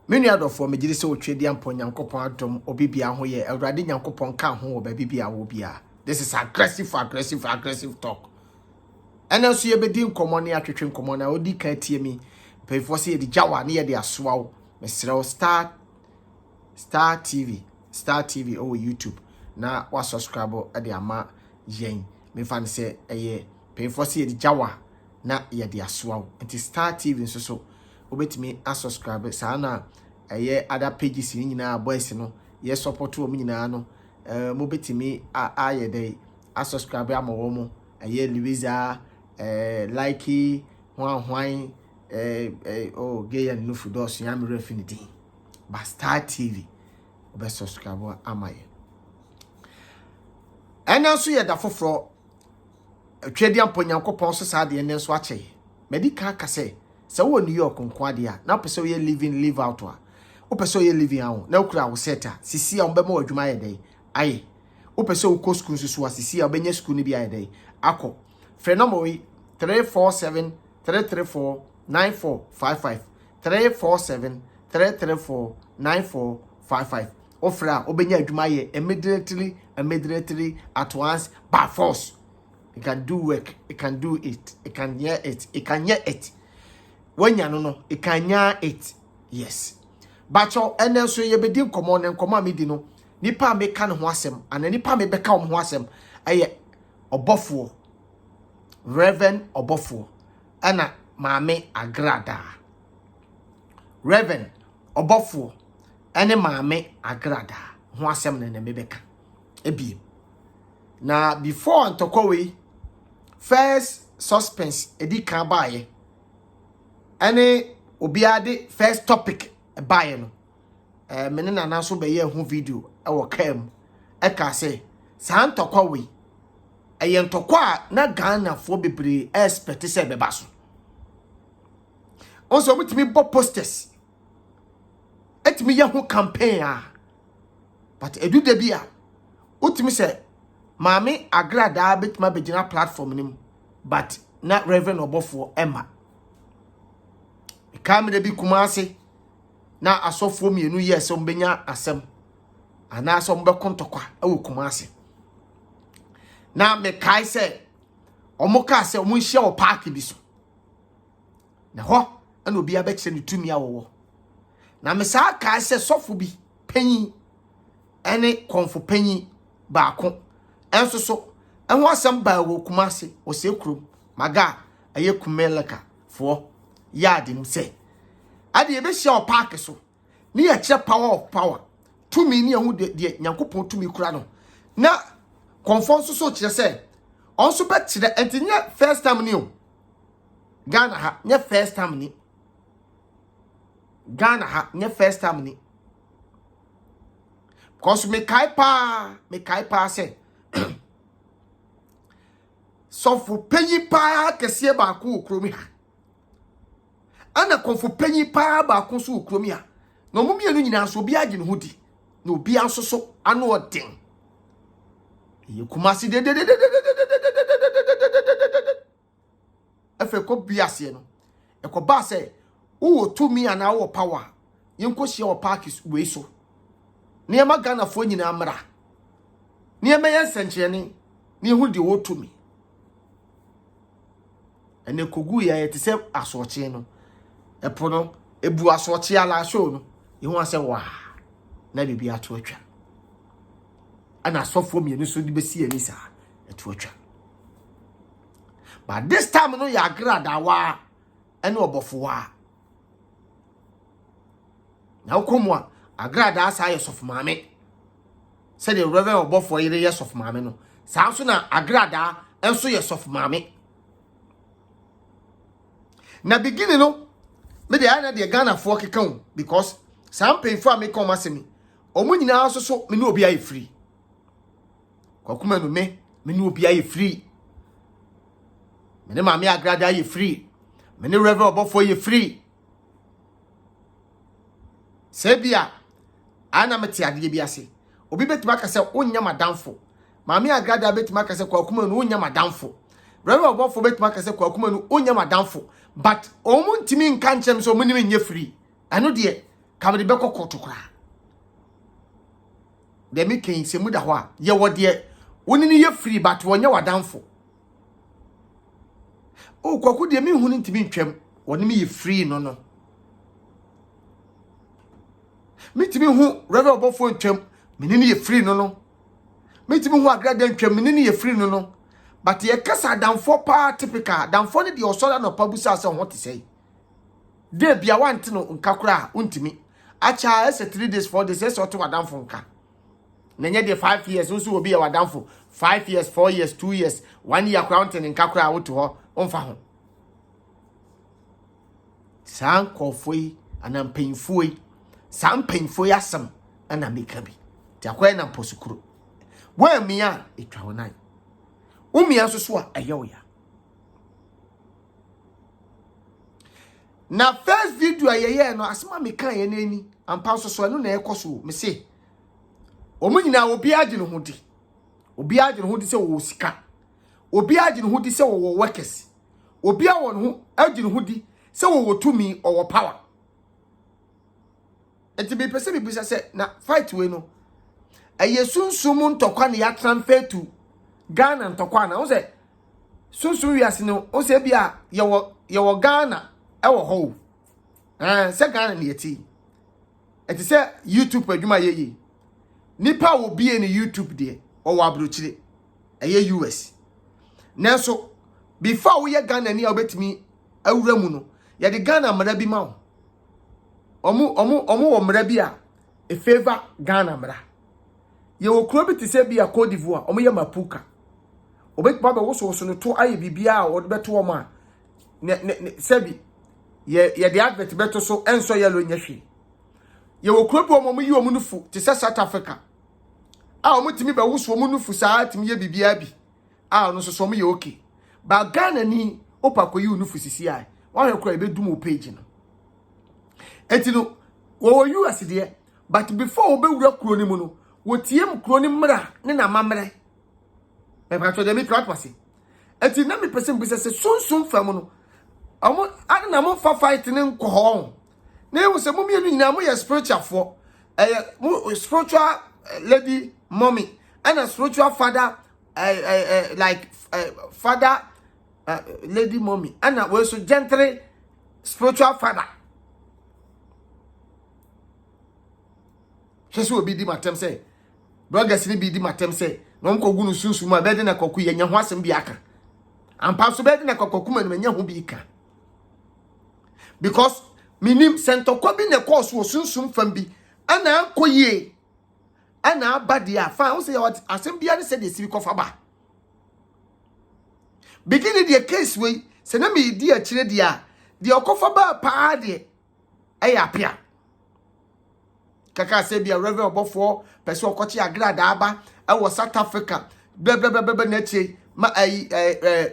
Many other for me did so trade yampon yankopon atom or bibia ho ye already yankopon can ho baby bia will be. This is aggressive talk. And also you be doing common near twetwen common na odi kan tie mi. Pay for say the Jawa near the aswaw. Mesrel Star TV over YouTube. Na wa subscribe at the ama yen. Me fan say pay for say the Jawa na ye the aswaw. It is Star TV so obetimi a subscribe sa na other pages ni nyina boys no ye support wo nyina no mo betimi a ye dey a subscribe amawo mo Louisa likey hwan oh gay and no fudos yam refinity but Star TV obe subscribe amaye and also ye da foforo twedi amponyankopon so sa de nso ache medical kase se wo New York nkwade a na pese ye live out a o pese ye living out na okura wo seta sisi a mbema wadwuma ye dey aye o pese wo ko school so sisi a obenya school ni bi aye dey akọ frenomowi 347 334 9455 347 334 9455 ofra obenya adwuma ye immediately at once by force. It can do work, it can do it, it can hear it. When you know, it can hear it. Yes. But you and then so you be doing common and command me dino. Nipa me can wasem, and nipa me become wasem. Aye, obofo, Reverend obofo, ana mame agrada. Reverend obofo, ane mame agrada. Wasem ne mebeka. Ebi. Na before antokowe, first suspense edi kan baye. Ane obiade first topic baye no. Mene na naso beye hu video e kam. E ka se sa antokowe. Eye ntokwa na Ghana fo bebre expect se beba so. Onso mutimi bo posters. Etimi ye hu campaign a. But edu de bia. Utimi se Mami agrada betima begina platform nim but not Reverend obofo Emma. Ikame de bi kumase na asofo mienu yes ombenya asem ana so mbe kontokwa e kumase. Na me kai se omoka se omo hia o park bi so. Na ho ana obi abekye ne tumi awowo. Na me sa kai se sofo bi panyi ene konfo panyi baako enso so enho asem ba wo kumase o se krum maga aye kumeleka fo yadim se ade ye be hia o park so ni ya kire power tumi ni ehu de nyankopon tumi kura no na konfonso so kire se onso be kire entinye first time ni o Ghana ha nye first time ni Ghana ha nye first time ni because me kai pa se so fu penyi pa kese ba ko ukromi ha ana konfu penyi pa ba ko so ukromi ha no mo mienu nyina so bi age ne hodi na obi ansoso ano odin ye kumasi de efe ko biase no e ko ba se wo tumi ana wo power yenko hia wo park we so niema Ghana fo nyina amra niema yensenchene ni hu de wo tumi ene kogu ya yete se asoche no epo no ebu asoche ala show no yehu ase wa na bibi ato atwa ana sofo mienu so di besi ani sa ato atwa but this time no ya grada wa ene obofo wa na ukomwa agrada asa yesof maame se de reverend obofo yire yesof maame no sa so na agrada enso yesof maame na beginning no me de ana de Ghana fo keka because some pay for me come asemi omo nyina so me no obi aye free kwakuma no me no obi aye free me ne maame agrada aye free me ne reverend obofo aye free sebia ana meti ade bi ase obi betima ka se onya madamfo maame agrada betima ka se kwakuma no onya madamfo reverend obofo betima ka se kwakuma no onya madamfo but omo ntimi nka nchem so omo ni nye free ano de Come the beko koto kra. De me ken se mu da ho a ye wo de woni ni ye free but wonye wadanfo. O kwaku de me hunu ntimi ntwam woni me ye free no. Me timi hu revel obofo ntwam me ni ye free no. Me timi hu agrada ntwam me ni ye free no. But ye kasa danfo pa typical danfo ne de osoda no pabusa se ho te sei. De bia wante no nkakura untimi. Acha ese 3 days 4 days ese oto wadanfo nka. Nenye de 5 years nso obi ya wadanfo 5 years 4 years 2 years 1 year crownting nkakura woto ho onfa ho. San kofoi anam painfoi san painfoi asem ana meka bi. Ti akwai na posukuro. Wa mia etwa wonan. Umia so a ayewoya. Na first video ayeye no asema meka ye nani ampa so no na ekoso me se omunyina obi age no hodi obi age no hodi se wo sika obi age no hodi se wo workers obi a won ho age no hodi se wo tumi or power enti be pese bi bisa se na fight we no ayesunsum ntokwa ne ya transfer to Ghana ntokwa na wo se sunsun wiase no wo se bia ye wo Ghana ewo ho se Ghana ne yeti enti se YouTube adwuma yeye nipa wo bie ne YouTube de o wa abrochire eye US nanso before we Ghana ni obetimi awura mu no ye de Ghana mara bi ma omu wo mara bi a e favor Ghana mara ye wo kro bi te se bia Cote d'Ivoire omu ye mapuka obetba be wo so no to aye bibia a wo de beto wo ma ne sebi ye de advert beto so enso yellow nyahwe ye wo kro bi omu yi omu nufu te se South Africa a omu timi be wo so omu nufu saa timi ye bibia bi a no so omu ye okay ba Ghana ni opakoyi nufu sisi ai wa hwe kro e be dum o page no enti no wo US de but before wo be wura kro ni mu no wo tiem kro ni mra ne na mamre e ba to de mi practice enti na mi pese mbisa se sunsun fam no omo ana na mo fa fight ne nko ho na e wo se mo mi enu nyina mo ye spiritual for spiritual lady mommy and a spiritual father like father lady mommy and we so gently spiritual father Jesus will be di matem say bloggers ni bi di matem say no nko gunu sunsu ma be de na koku ye nya ho asem bi aka ampa so be de na koku ma no nya ho bi ka because minim sentokwa bi ne course wo sunsun fam bi ana ankoye ana abadia fa wo say what asem bia ne say de sibi kofa ba beginning the case we se na me di a kire dia de okofa ba pa de ayapia kaka say bia reverend obofo pese okochi agrada aba e wo South Africa bla bla bla bla na tie ma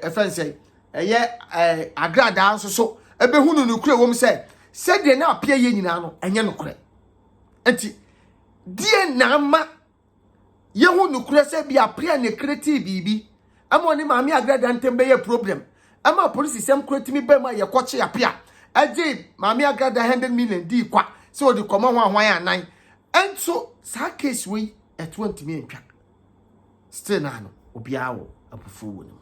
offense agrada anso so ebe hunu no kure wo m say said de na apia ye nyina no enye no kure enti die na ma ye hu no kure say bia apia ne creative bibi ama oni maami agrada ntembe ye problem ama police sem kretimi be ma ye koche apia aje maami agrada 100 million di kwa so di komo ho ahwan anan ento sa case we at 20 million twa still na no obi awo apufu wo no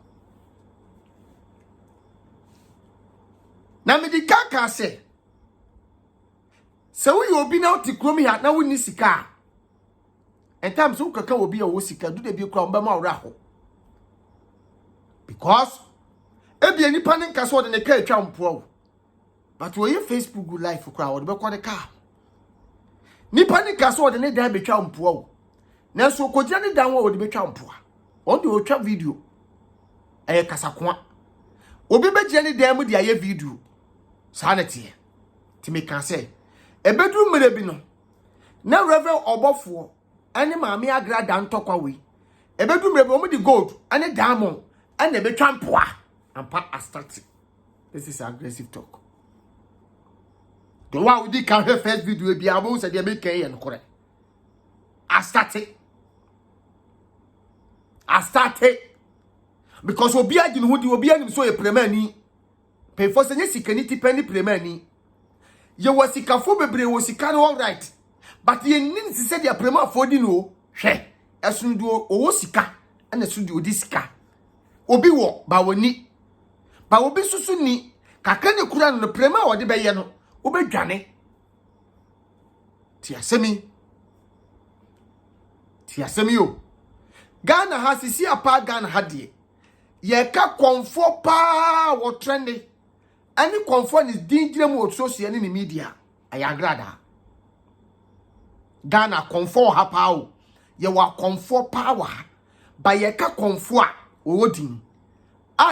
na me di kaka se we obi na oti kromi ha na woni sika entam so kaka obi a wo sika du de bi kra mba ma wora ho because ebi ani panin kaso de ne ka atwa mpo but we Facebook live kra wo de be ko de ka ni panin kaso de ne dan be twa mpo na so ko gina ne dan wo de be twa mpo on de o twa video kasakwa obi be gina ne dan mu de aye video sanity ti me kan say ebedu mere bi no na reverend obofo ani maami agrada ntokwa we ebedu mere bi omo di gold ani diamond and be trampoa ampa astati. This is aggressive talk. The one we did can first video be able to make K and correct. Astati because obi agin hudi obi anim so e prema ni pay for senye sikani ti penny prema ni ye wasikafo bebre wasika no all right but ye nin si se dia prema afodi no hwe esundu owo sika ene sundu odi sika obi wo ba woni ba obi susu ni kakra ne kura no prema wode beye no obedwane ti asemi yo Ghana ha sisi apa Ghana ha de ye ka konfo pa wo trende ani konfo ni dinjire mu social ni media ayagrada Ghana konfo ha pa o ye wa konfo pa wa ba ye ka konfo a wo din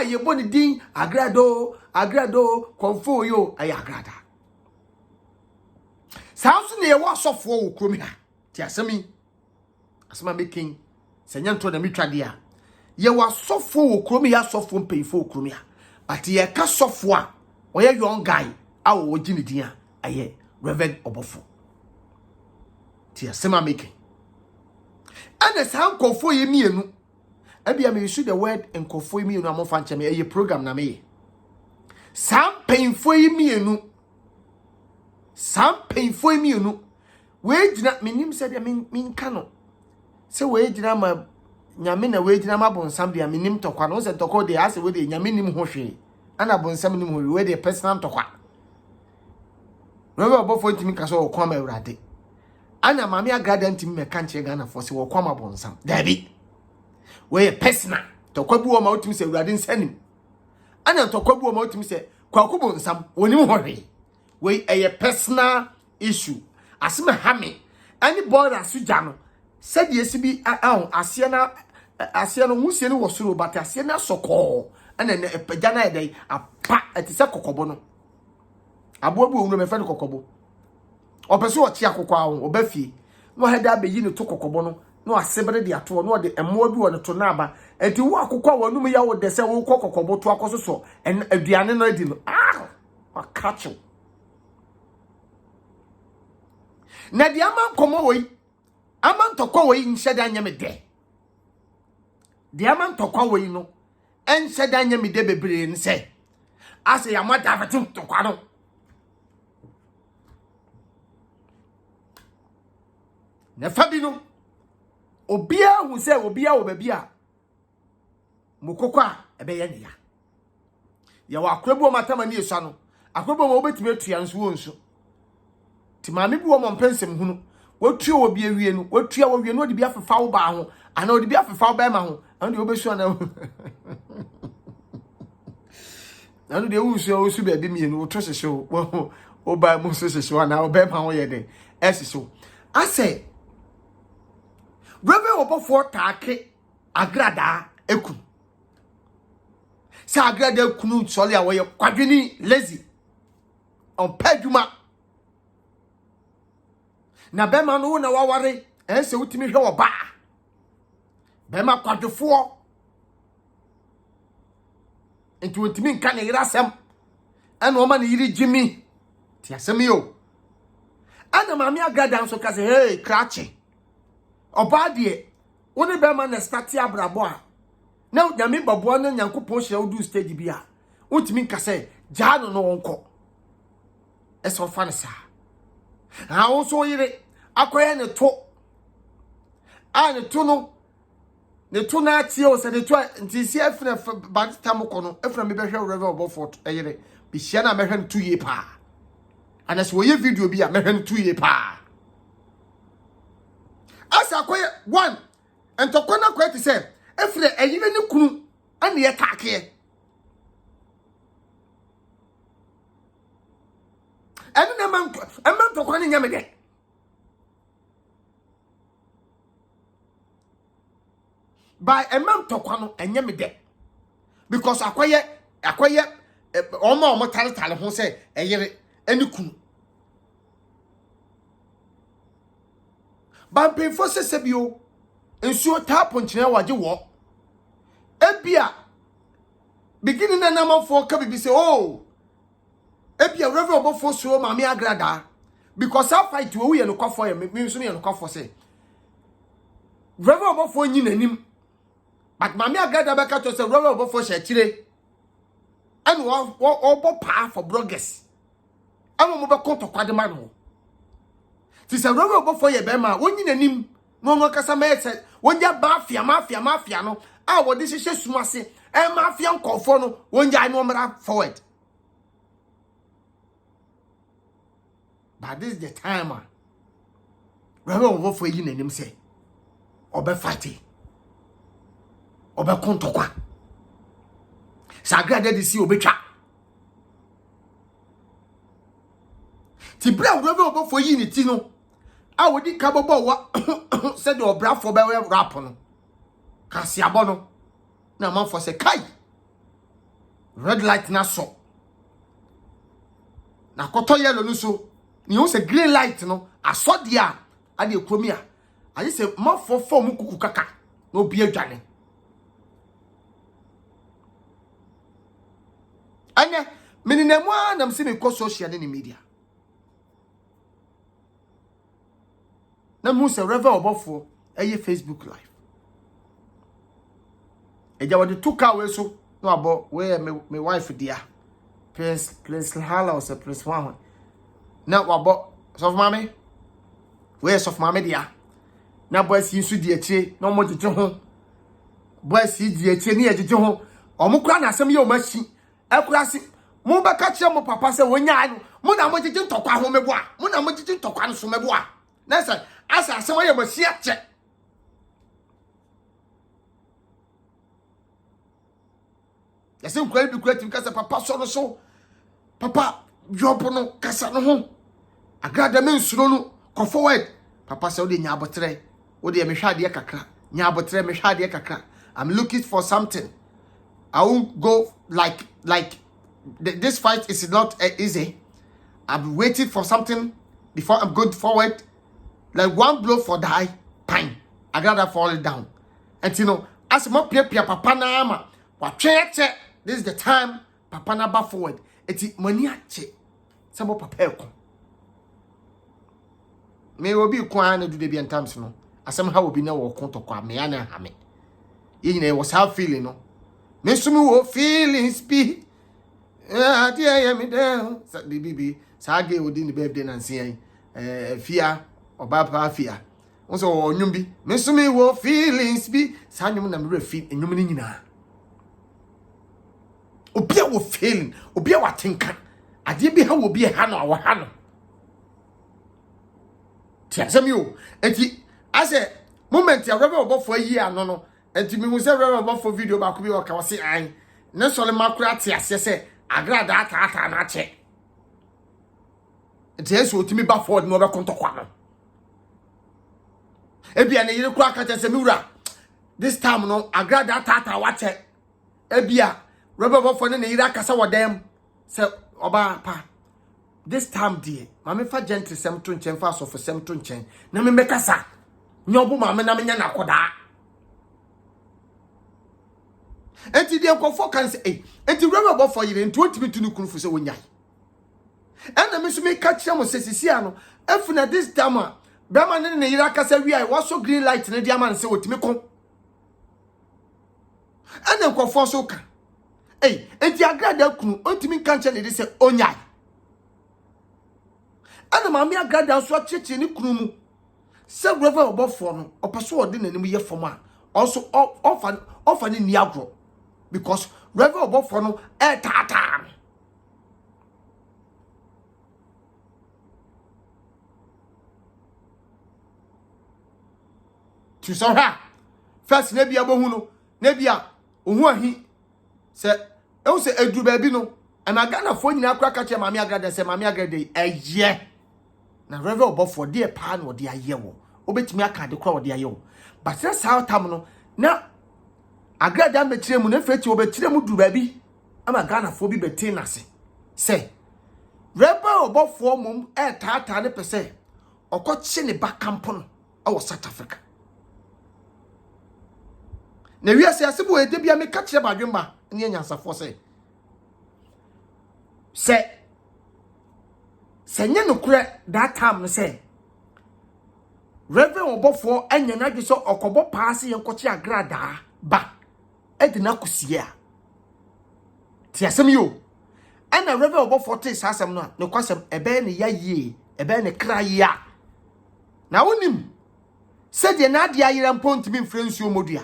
ye boni din agrado konfo yo ayagrada Sansu ne ye wa sofo wo kromi ha ti asemi asema making senya nto na mitwade a ye wa sofo wo kromi ya sofo mpeyifo kromi ha but ye ka sofo a oye young guy a wo gini din a aye Reverend Obofo ti asema making ana san kofo ye mienu abia me use the word nkofo ye mienu amofa ncheme eye program na me san peyifo ye mienu we gina minim se de min kano se we gina ma nyame na we gina ma bonsam de minim tokwa no se tokwa de ase we de nyame nim ho hwe ana bonsam nim ho we de personal tokwa Reverend Obofo ntimi kaso o kwama Awurade ana mame agrada ntimi me kanche Ghana for se wo kwama bonsam dabi we personal tokwa bi wo ma utimi se Awurade nsanim ana tokwa bi wo ma utimi se kwaku bonsam wonim ho hwe we a personal issue asime hame any boy asuja no said yes bi asia no musie no wosoro but asia na soko ana na epagya na edai apa etise kokobo no aboabu owuno me fe no kokobo opeso ochi akokwa ahụ obafie no heda abeyi ne to kokobo no asebere de ato no de emmo bi won to na aba enti wo akokwa wanum ya wo de se wo kokobo to akososo en aduane no adi no akacho na di aman komo wei aman tokwa wei nhyeda anya me de di aman tokwa wei no enhyeda anya me de bebre nse ase ya mata fatim tokwa no na fabi no obia hu se obia wo babia mukokwa ebe ye ne ya wa akrabu matama ni esua no akrabu mo obetime atua nso wo nso ti maame bi wo mo mpensem hunu wotua wo bi awie no wotua wo wie no de bi afefa wo ba ho ana de bi afefa wo ba ma ho ana de obesua na ana de wusu osu be bi mienu wo to hyehyɛ wo ba mu so hyehyɛ ana wo ba ma ho ye de esisi ase Reverend Obofo taake agrada eku sa agrada ekunu sole a wo ye kwadwini lazy on paduma na bema no na waware ense wutimi hwe wo ba bema kwadwefo enti wutimi nka ne yirasem ana o ma ne yiri jimi ti asem yo ana mami agrada nso ka se hey krache obade woni bema na start abrabo a na nyame babo na nyankopon hye wo stage bia wutimi nka se jaano no wonko eso fa ne sa ha wo so yire akoye ne to a ne to no ne to na tie o se ne to ntisi afina badita mo kono afina me behwe Reverend Obofo yire bi hia na mehwe 2 year pa ana se wo ye video bi a mehwe 2 year pa asa akoye 1 entokona ko ti se afina eyine ne kunu ana ye taake enu na man tokona nyame de by a man tokwano enye me de because akoye omo tale ho se eyire eni kunu ba befo se sebio ensuo tapo nkyene waje wo ebia beginning na namafo ka bibi se ebia Reverend Obofo so mami agrada because I fight we ye no kwafo ye me nso ye no kwafo se Reverend Obofo nyi nanim but mami agrada be ka to se Reverend Obofo hye kire and wo pa for bloggers ama mo be konto kwade ma no ti se rowe obofo ye be ma wonyi nanim no no kasa ma ese wonja mafia no a wo de hihye sumase mafia nkofo no wonja no mra forward. But this is the time rowe obofo yi nanim se obe fight obe konto kwa sagrada de si obetwa ti bra rowe obofo yi ni ti no a wodi kabobo wa said the obrafo be rap no kasiabo no na manfo se kai red light na so na koto yellow no so ni o se green light no aso dia ade ekromi a ayi se manfo form kuku kaka na obi adwane anya meninemu na mse me ko social ni media na mu se revel obofo eye Facebook live eja wode tuka we so no abo we me wife dia Prince Hala or Prince Mama na wabo sof mame we sof mame dia na boys yin su di achi na mo jeje ho boys yi di achi ni jeje ho omukura na asem ye o machi akura si mo ba ka kire mo papa se wonya no mo na mo jeje ntokwa ho mebo a mo na mo jeje ntokwa no so mebo a na say asa asem ye machi ache yase nkura bi kura tim kasa papa so no so papa job no kasa no ho agrada men suro no ko forward papa say odi nya abotre odi me hwade kakra nya abotre me hwade kakra I'm looking for something. I won't go like this fight is not easy. I'm waiting for something before I'm going forward. Like one blow for die, pine. I gotta fall it down. And you know, as my pia papa na ama, what check. This is the time papa na ba forward. Eti money ache. Samo papa ko. Me obi kwa na do de bi antimes no. Asem ha obi na wo konto kwa me ana ha me. Ye nyina was how feeling no. Me sumi wo feelings be. Dear me there. Bibi sage odi ni birthday na nsia fia obapa fia. Wonso onyum bi. Me sumi wo feelings be. Sa nyum na me refi enyum ni nyina. Obia wo feeling, obia wa tinka. Ade bi ha wo bi ha no awo ha no. Ti asem yo. Enti ase moment ya rebe obofo yi ano no. Enti mi hu se rebe obofo video ba ko bi o ka wase an. Ne sole makura ti ase se agrada ata na che. Enti eso otimi ba forward no be kontokwa no. Ebia ne yire kura ka se mi wura. This time no agrada ata wa che. Ebia rebe obofo ne yire akasa wodem se oba pa. This time dear, mama fa gentle sem to nchen fa so for sem to nchen. Na me mekasa. Nyobu mama na menya nakoda. Enti de nkofo kan se enti rema bo for yire nti otimi tunu kunu fu se wonyai. Ena me so me ka kire mo sesisi ano. Efu na this time be ma ne yira kasa wi ai waso green light ne dia man se otimi kon. Ena nkofo so ka. Enti agrada kunu otimi kan che ne de se onyai. Ana mama agrada so acheche ni kunu mu. Se rever obofo no opeso ode nanim ye fom a also offer ni agro because rever obofo no tata tu so ha first na bia bohu no na bia ohu ahi se e wo se edu ba bi no ana Ghana fo nyina akra ka che mama agrada se mama agrada eye na rever obofo de pa na ode aye wo obetimi aka de kwa ode aye wo but say sao tam no na agrada me kire mu na feti obetire mu du ba bi ama Ghana fo bi beti na se rever obofo mum tata ne pese okoche ne ba kampo no awo South Africa na wi ase bo ede bia me ka kire ba dwemba ne nyansafo se nye no kure that time no say reverend obofo anya na dwe so okobo paase ye nkoche agrada ba edina kusie a ti asem yo ana Reverend Obofo te sasem no ne kwasem ebe ne yaye ebe ne kraye a na wonim se de na ade ayira mpontimi mfrensuo modua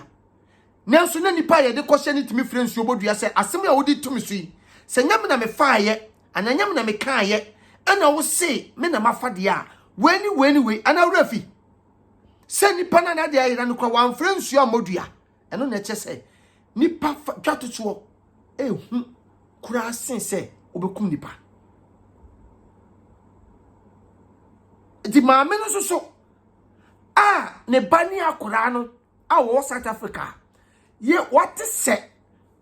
nanso na nipa ye de kohye ne timi mfrensuo modua se asem ya wodi tumi so yi se nyam na me faaye ananyam na me kaaye ana wo se me na mafade a weni ana wrafi se nipa na ade ayira no kwa wan mfrensuo modua eno na eche se nipa twatoto ehu kura sen se obekum nipa di maame no so ne bani akura no wo South Africa ye what se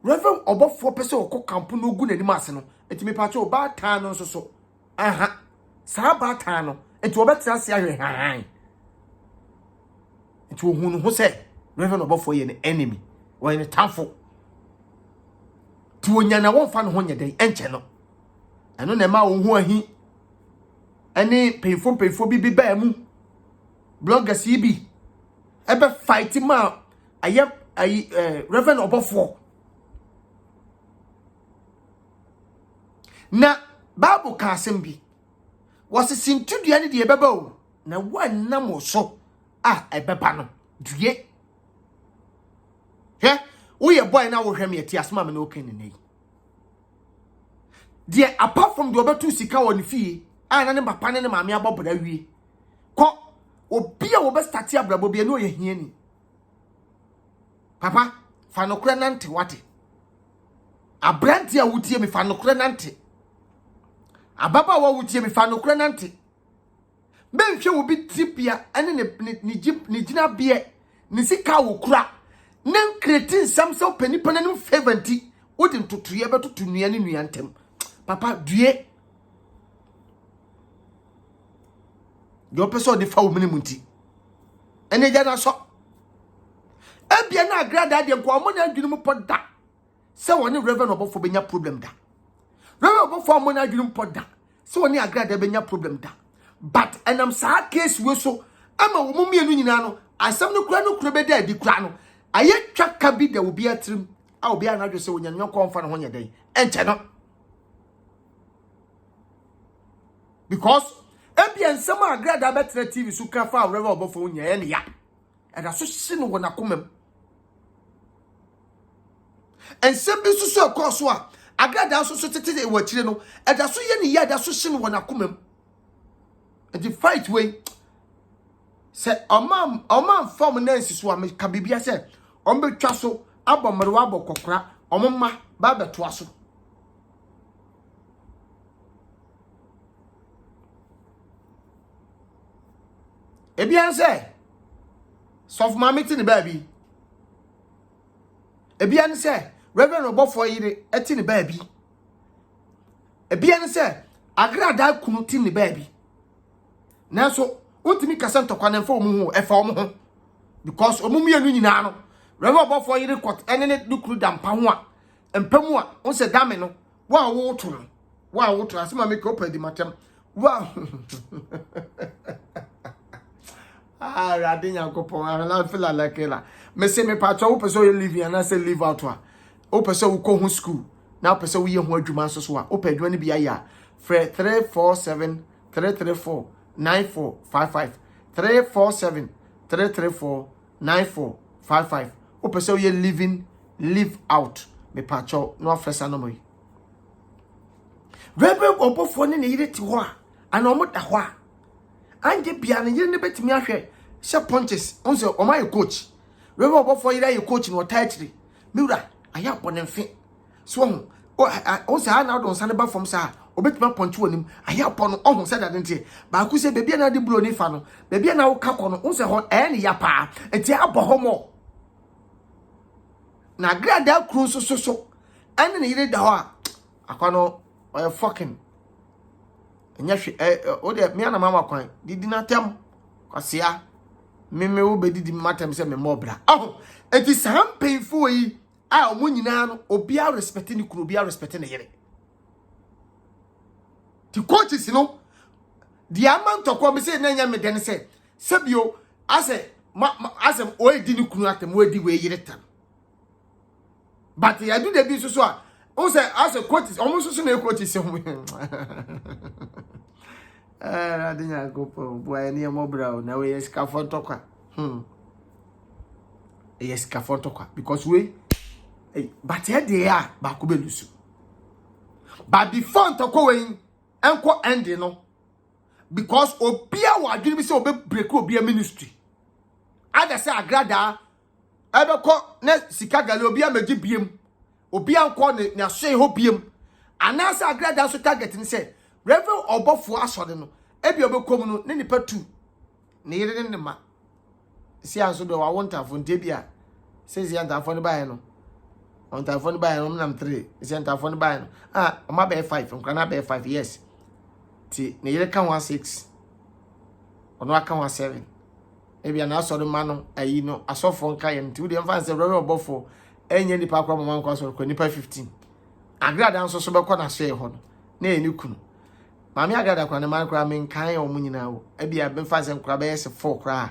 Reverend Obofo pese okọ camp no gu nani ase no etimi pacho ba tan no so aha sa ba tan no enti obetra se ahwe han enti ohunu ho se Reverend Obofo ye ne enemy wo ye ne tamfo ti wonya na won fa no ho nyeden enche no eno na ma wo hu ahi ani peifo bi ba mu bloggers yi ebe fight ma Reverend Obofo na Bible ka asem bi wasisintudia ne de ebeba o na wannam so ebeba no due wo ye boy na wo hwem ye ti asema me no ken ne de apart from the obetu sika woni fie na ne papa ne maame abobra wie ko obi a wo be start abrabo bi no ye hiani papa fa no kura nante wate abranti a wutie me fa no kura nante ababa wa wutie me fa no kura nante benhwe wo bi tipia ene ne gina bie ne sika wo kura nan creating samso penipana no favanti wodi ntotoye betoto nua ne nua ntem papa due yo peso de fa wo mene munti ene ja na so ebia na agrada de nko amona adwunu mu poda se woni Reverend Obofo benya problem da Reverend Obofo amona adwunu poda se woni agrada benya problem da but enam sa case we so ama wo mumienu nyina no asem no kura be da di kura no aye twaka bi da obi atrim a obi anadwo se wonya nyo konfa no ho nyeden enche no because ebia nsem agrada betre TV so ka fa Reverend Obofo wonya ye ne ya eda so hye no wona komam ensem bi so akoso a agrada so tete e wachire no eda so ye ne ya eda so hye no wona komam the fight way se omam form nansi so am ka bibia se ombetwa so abomrewa abokokra omma ba beto aso ebian se sof mamiti ne baabi ebian se Reverend Obofo yire eti ne baabi ebian se agrada kunu ti ne baabi nanso ontimi kasa ntokwa na mfa omu ho efa omu ho because omu mienu nyina no Reverend Obofo yire kot ene ne dukuru dampa ho a empamu a onse dame no wa wo to no wa wo to asema make open di matem wa radinya kopon na feel like la me say me patcho wo person you live and I say live out wa wo person wo ko ho school na wo person wo ye ho adwuma so a wo pa adwuma ne bia ya free 347 334 9455 347 334 9455 o pese ye live out me pacho no afresa no moy Reverend Obofo ne yire ti ho a ana omo da ho a anje bia ne yire ne betimi ahwe she punches onse o my coach Reverend Obofo yire ye coach no title miura aya bonenfe so onse ha na do nsa ne ba fom sa obetima ponche wonim aya pon no ohun se dade ntie ba ku se bebia na de blo ni fa no bebia na wo ka kono onse ho ne ya pa enti abohomo na grada kru so ane ne yire da ho a akwano oya fucking enya hwe o de me na mama kwan didi na tem kwasia me wo bedidi matem se me mobra enti sam painful yi a omo nyina no obi a respect ni kru obi a respect ne yire the coaches no the amount of come say na nya me den say sebio ase asem o edi ni kunu atem o edi we yire tam but ya do the bi so a O say as a quote is almost so na quote is home. I didn't go boy near Mobra. Now we scaffold talker. Yes, scaffold talker because we but here they are back lusu. But before Tokoing, Uncle Andy no. Because Obia wa dream say obe break Obia ministry. Ada say agrada ebe ko na sika gale Obia meji biem. Obia nko ne ahwe ho biem. Ana say agrada so target ni say Reverend Obofo asode no. Ebi obekom no ne nipa 2. Ne yire ne ma. Si anso do wa wonta fo ntebia. Say si anta fo ne bae no. Anta fo ne bae no nam 3. Si anta fo ne bae no. Ah, o ma be 5, nkra na be 5 yes. Ti ne yire kan 16 ono aka 17 ebia na asoro ma no ayi no asofo nka ye nti wode mfa se Reverend Obofo enye nipa kwa mama nko asoro kwa nipa 15 agrada nso so bekọ na hye ho no na eni kunu mami agrada kwa ne man kwa men kan o munyina wo ebia be mfa se nkra be yes 4 kra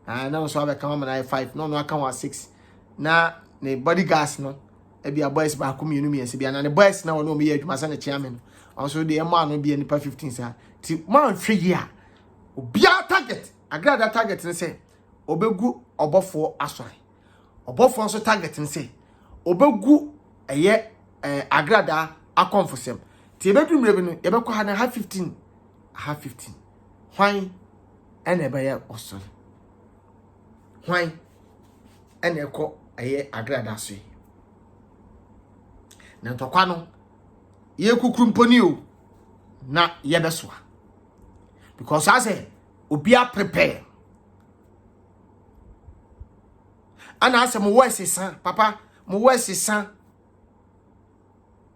na nso abeka mama na 5 no no aka 6 na ne body gas no ebia boys ba ko mienu miense bia na ne boys na wono me ye adwuma se ne chairman also the man no be nipa 15 sa ti man hwe yi a obia target agrada target ne say obegu Obofo asore Obofo nso target ne say obegu eye agrada akonfosem ti ebedu mre bi no yebekọ ha na ha 15 hwan ene be ye osore hwan ene ekọ eye agrada so na ntokwa no ye kukuru mponi o na ye besoa because I say obia prepare ana say mo wese san papa mo wese san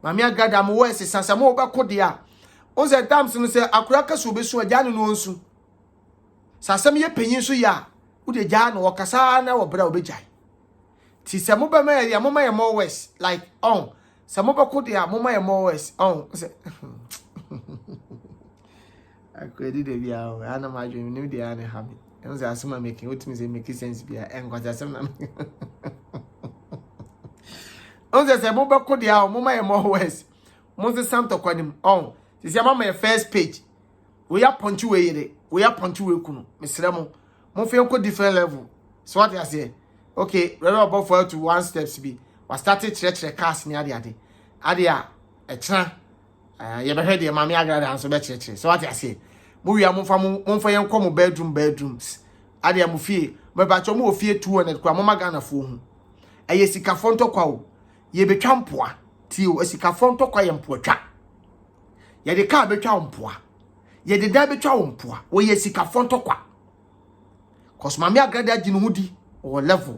mami agada mo wese san say mo be kode a on say times no say akura kaso besu agya no nsu sasem ye panyin so ya wo de gya no wakasa na wo bra obejai ti say mo be ma ya mo ma ye mo wese like on say mo be kode a mo ma ye mo wese on say akwedi de bia o ana ma dwem nim de ana ha me enze asema making what means make sense bia enkwata asem na onze se mo be ko de a mo ma ye more west mo se santo kwanim on se se mama ye first page we ya punch we yire we ya punch we kunu mesre mo fe ko different level so what you say okay we are about for to one steps be we started chire cars ni ade a echra ye be hwe de mama agrada anso be chire so what you say mo wi amfa yen kom bedrooms ade am fie me ba cho mo fie 200 kwa mo magana fo hu eye sika fonto kwa o ye betwa mpoa ti o sika fonto kwa ye mpoa twa ye de ka betwa mpoa ye de da betwa mpoa o ye sika fonto kwa cause mama agrada ginu hudi o level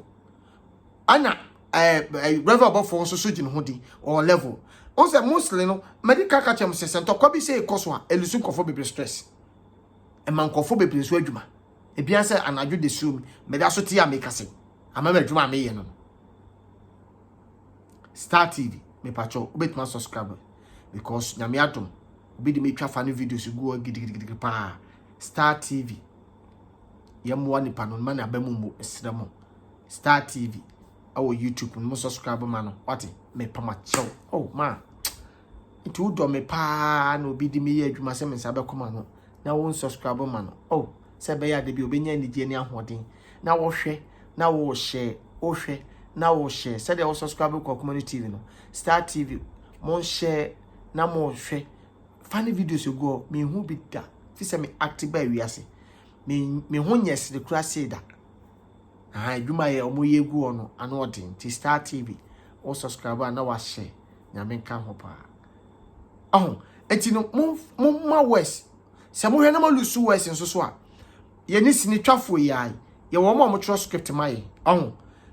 ana Reverend Obofo so ginu hudi o level on say muslim no medical catch am say to kwa bi say koso a elusu kofo bebre stress e man kofo bebre so adwuma e bia say anadwo de sum me da so ti ameka say amama adwuma me ye no Star TV me pacho obetuma subscribe because nyame atom obi de me twa fa no videos go gidigidi pa Star TV yemwa ni panon man abamu mo esremo Star TV awo YouTube mo subscribe ma no what me pama chew oh man nti wo do me pa na obi di me ye adwuma se me sabe koma no na wo subscribe ma no oh se be ya de bi obenya ni die ni ahoden na wo hwe na wo share wo hwe na wo share se de wo subscribe ko community TV no Star TV mon share na mo hwe funny videos go me hu bi da fi se me active ba wiase me hu nyes de kura say da adwuma ye omo ye gu ono ano odin ti Star TV wo subscribe na wa share nyame nka ho pa eti no mo west se mo hwe na mo lusu west nso so a ye ni sini twafo yai ye wo mo tro script mai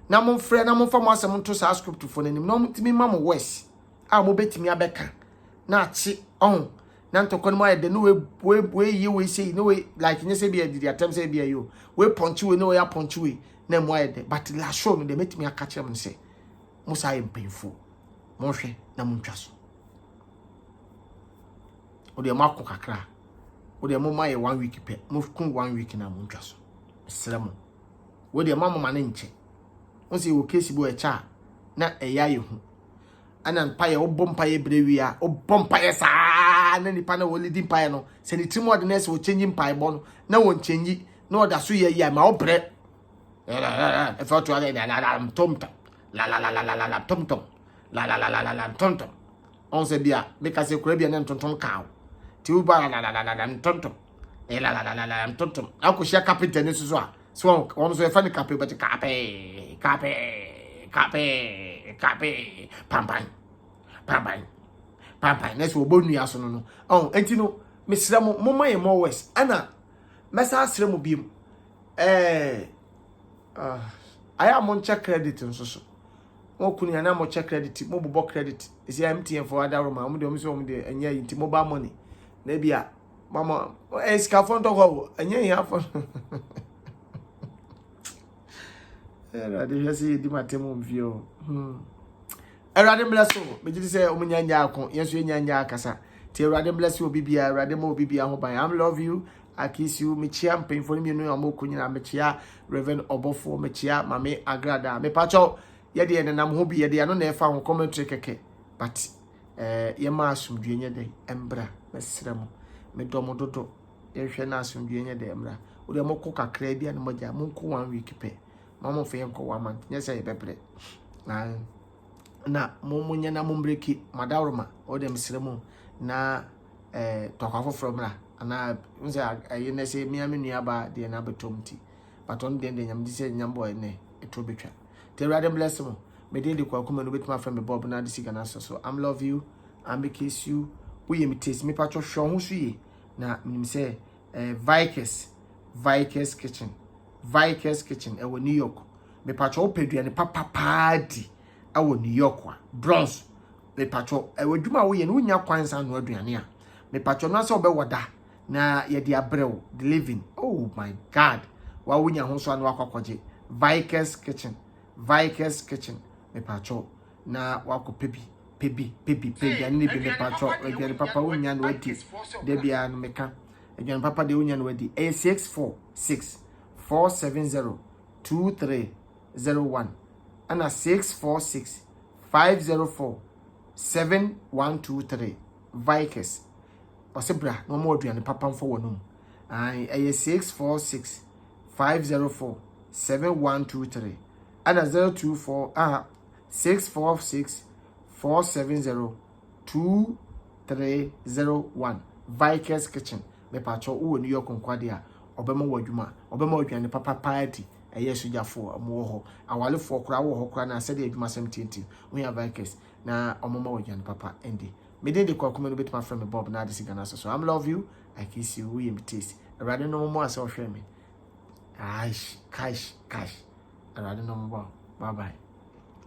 na mo frɛ na mo fa mo asɛm nto sa script fo nanim na mo timi ma mo west a mo betimi abeka na achi na ntoko no ma de no we say no we like nye say be the attempt say be yo we punch we no we punch we na mo ayede but la show no de metimi aka kyerem say mo say mpemfo mo hwe na mo ntwa so o de ma ko kakra o de mo ma ye 1 week pe mo kun 1 week na mo ntwa so sremo o de ma mo ma ne nche o say o case bo e cha na eya ye hu ana mpaye wo bompaye brewia wo bompaye saa na nipa na wo lidi mpaye no se ni timo de nese wo change mpaye bo no na wo change na wo da so ye ma wo bre e fa to ala la tom tom la tom tom la tom tom on se bia me ka se kura bia na tonton ka ti wo ba la tom tom la tom tom akoshia carpenter ne so a so on so e fa ni carpenter but kape pampan neso obonu aso no enti no mesira mo moma ye mo west ana mesa asire mo biem aya mo check credit nso mo kunu ana mo check credit mo bobo credit isi MTN for other room mo de anya yinti mobile money na bia mama ska phone to go anya ya phone era de jasi di matemo mvio Erade bless you. Me just say omunyanya akon. Yesu nyanya akasa. Ti erade bless you bibia, erade mo bibia ho ban. I love you. I kiss you. Me chia mpemfo ni nu amoku nyina me chia Reverend Obofo me chia mame agrada. Me pacho ye de nenam ho bi ye de ano na efa ho commentary keke. But ye ma asumdue nye de embra mesrem. Me domo dodo. Ye hwe na asumdue nye de embra. Wo de mokọ kakra bia na moja monko 1 week pe. Mama fe enko 1 month. Nye say bebre. Na mumunye na mumbreki madawroma o dem sremu na tokafo from la ana unse ayene se miami nuaba de na betomti baton de nyam di se nyambo ene eto betwa te rade bless mo me de kwa kuma no betima from me bob na de siga na so I'm love you I'm kiss you we yemi taste me patcho hwo ho suye na nim se Vikers kitchen e wo New York me patcho opedua ne papa party awo New York wa bronze me patcho wadwuma wo ye no nya kwansa no aduane a me patcho no ase obewoda na ye de abrew the living oh my god wa wonya ho so anu akwakoje Vikers kitchen me patcho na wako pebi ani bi me patcho aduane papa wonya no adi de bia no meka aduane papa de wonya no adi 646 470 2301 and a 646 504 7123 Vikers Osebra no more duane papa mfo wonum ai 646 504 7123 and a 024 646 470 2301 Vikers kitchen me pacho wo New York nkwade a obema wadwuma obema duane papa party yesu jafo amu ho awalefo kura wo ho kura na sede adwuma sam tinti we have Vikers na omoma wajan papa endi me de kwa kuma no betima from me Bob na de sigana so I'm love you I kiss you we taste erade no mo ase o hwe me cash erade no mo bye bye